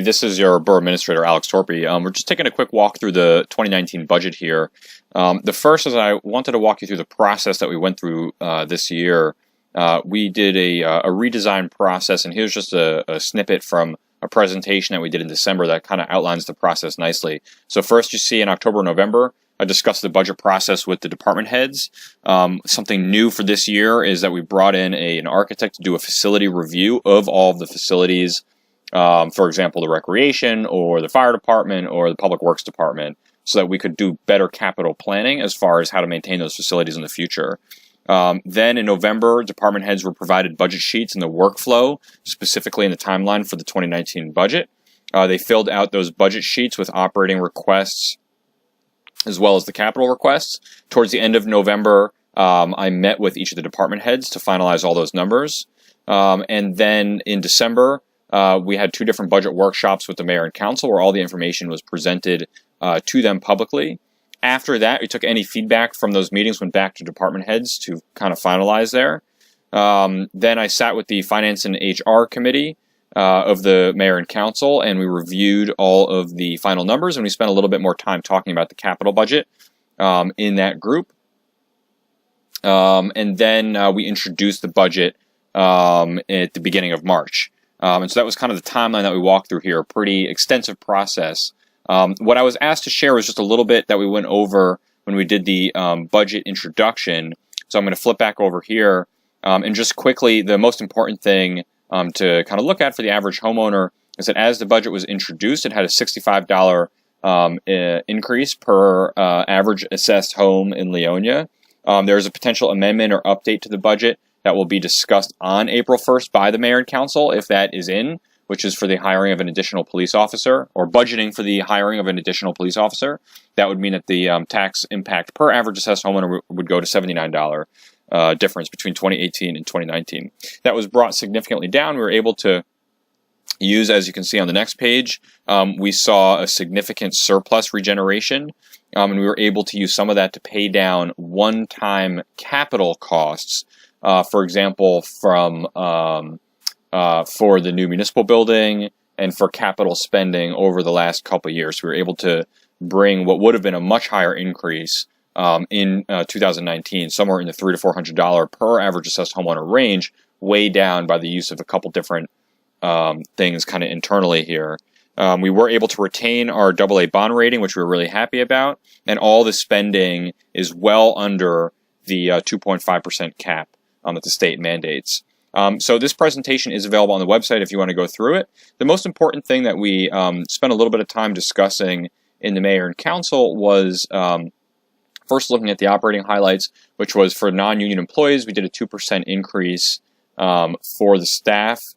This is your Borough Administrator, Alex Torpy. We're just taking a quick walk through the 2019 budget here. The first is I wanted to walk you through the process that we went through this year. We did a redesign process, and here's just a snippet from a presentation that we did in December that kind of outlines the process nicely. So first you see in October and November, I discussed the budget process with the department heads. Something new for this year is that we brought in an architect to do a facility review of all of the facilities, for example, the recreation or the fire department or the public works department, so that we could do better capital planning as far as how to maintain those facilities in the future. Then in November, department heads were provided budget sheets and the workflow, specifically in the timeline for the 2019 budget. They filled out those budget sheets with operating requests as well as the capital requests. Towards the end of November, I met with each of the department heads to finalize all those numbers. And then in December, we had 2 different budget workshops with the mayor and council where all the information was presented to them publicly. After that, we took any feedback from those meetings, went back to department heads to kind of finalize there. Then I sat with the Finance and HR Committee of the mayor and council, and we reviewed all of the final numbers, and we spent a little bit more time talking about the capital budget in that group. And then we introduced the budget at the beginning of March. And so that was kind of the timeline that we walked through here, a pretty extensive process. What I was asked to share was just a little bit that we went over when we did the budget introduction. So I'm going to flip back over here. And just quickly, the most important thing to kind of look at for the average homeowner is that as the budget was introduced, it had a $65 increase per average assessed home in Leonia. There is a potential amendment or update to the budget that will be discussed on April 1st by the mayor and council, if that is in, which is for the hiring of an additional police officer, or budgeting for the hiring of an additional police officer. That would mean that the tax impact per average assessed homeowner would go to $79 difference between 2018 and 2019. That was brought significantly down. We were able to use, as you can see on the next page, we saw a significant surplus regeneration, and we were able to use some of that to pay down one-time capital costs, for example, from for the new municipal building and for capital spending over the last couple of years. We were able to bring what would have been a much higher increase in 2019, somewhere in the $300 to $400 per average assessed homeowner range, way down by the use of a couple different things kind of internally here. We were able to retain our AA bond rating, which we were really happy about, and all the spending is well under the 2.5% cap that the state mandates. So this presentation is available on the website if you want to go through it. The most important thing that we spent a little bit of time discussing in the mayor and council was first looking at the operating highlights, which was for non-union employees. We did a 2% increase for the staff.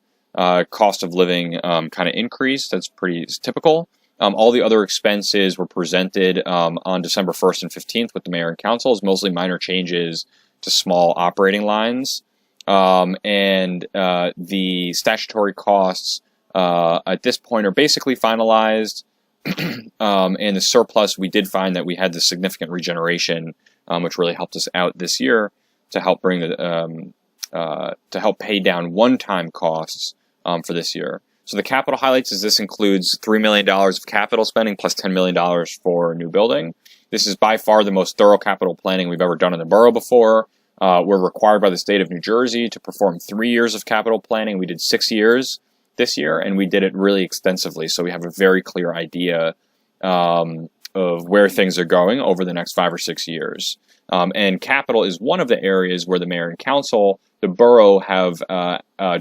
Cost of living kind of increase. That's pretty typical. All the other expenses were presented on December 1st and 15th with the mayor and council, as mostly minor changes to small operating lines. And the statutory costs at this point are basically finalized. And the surplus, we did find that we had this significant regeneration, which really helped us out this year to help bring the to help pay down one-time costs for this year. So the capital highlights is this includes $3 million of capital spending plus $10 million for a new building. This is by far the most thorough capital planning we've ever done in the borough before. We're required by the state of New Jersey to perform 3 years of capital planning. We did 6 years this year, and we did it really extensively. So we have a very clear idea of where things are going over the next 5 or 6 years. And capital is one of the areas where the mayor and council, the borough, have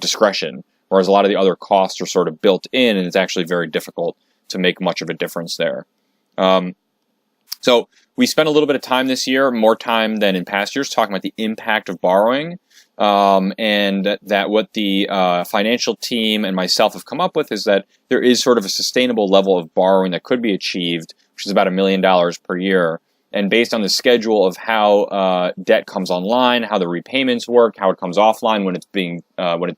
discretion, whereas a lot of the other costs are sort of built in, and it's actually very difficult to make much of a difference there. So we spent a little bit of time this year, more time than in past years, talking about the impact of borrowing, and that what the financial team and myself have come up with is that there is sort of a sustainable level of borrowing that could be achieved, which is about $1 million per year. And based on the schedule of how debt comes online, how the repayments work, how it comes offline when it's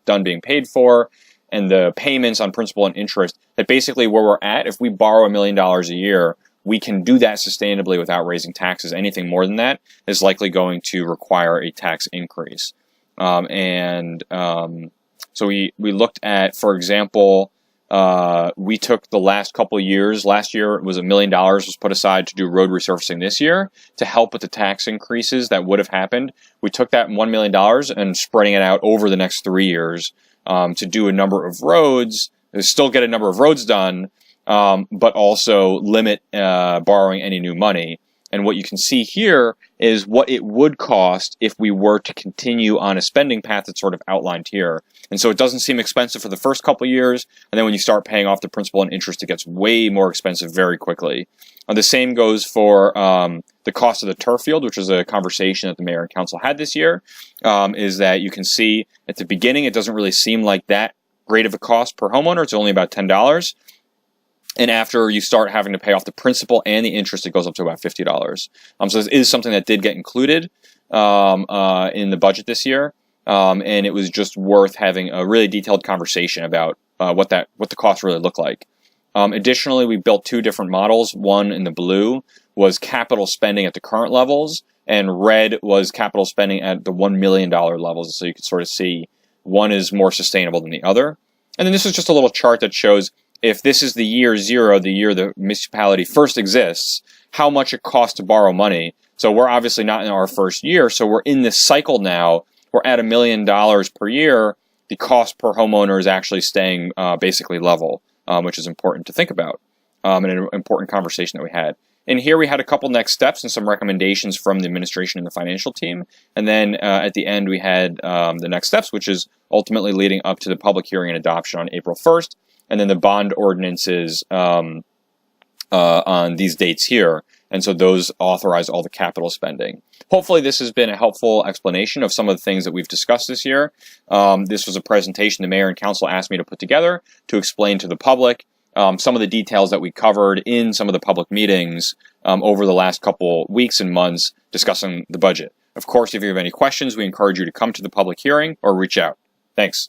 done being paid for, and the payments on principal and interest, that basically where we're at, if we borrow $1 million a year, we can do that sustainably without raising taxes. Anything more than that is likely going to require a tax increase. So we looked at, for example, we took the last couple of years. Last year it was $1 million was put aside to do road resurfacing this year to help with the tax increases that would have happened. We took that $1 million and spreading it out over the next 3 years to do a number of roads, still get a number of roads done, but also limit borrowing any new money. And what you can see here is what it would cost if we were to continue on a spending path that's sort of outlined here. And so it doesn't seem expensive for the first couple of years, and then when you start paying off the principal and interest, it gets way more expensive very quickly. The same goes for the cost of the turf field, which is a conversation that the mayor and council had this year, is that you can see at the beginning it doesn't really seem like that great of a cost per homeowner. It's only about $10. And after you start having to pay off the principal and the interest, it goes up to about $50. So this is something that did get included in the budget this year, and it was just worth having a really detailed conversation about what the cost really looked like. Additionally, we built 2 different models. One in the blue was capital spending at the current levels, and red was capital spending at the $1 million levels. So you could sort of see one is more sustainable than the other. And then this is just a little chart that shows if this is the year 0, the year the municipality first exists, how much it costs to borrow money. So we're obviously not in our first year, so we're in this cycle now. We're at $1 million per year. The cost per homeowner is actually staying basically level, which is important to think about, and an important conversation that we had. And here we had a couple next steps and some recommendations from the administration and the financial team. And then at the end, we had the next steps, which is ultimately leading up to the public hearing and adoption on April 1st. And then the bond ordinances on these dates here. And so those authorize all the capital spending. Hopefully this has been a helpful explanation of some of the things that we've discussed this year. This was a presentation the mayor and council asked me to put together to explain to the public some of the details that we covered in some of the public meetings over the last couple weeks and months discussing the budget. Of course, if you have any questions, we encourage you to come to the public hearing or reach out. Thanks.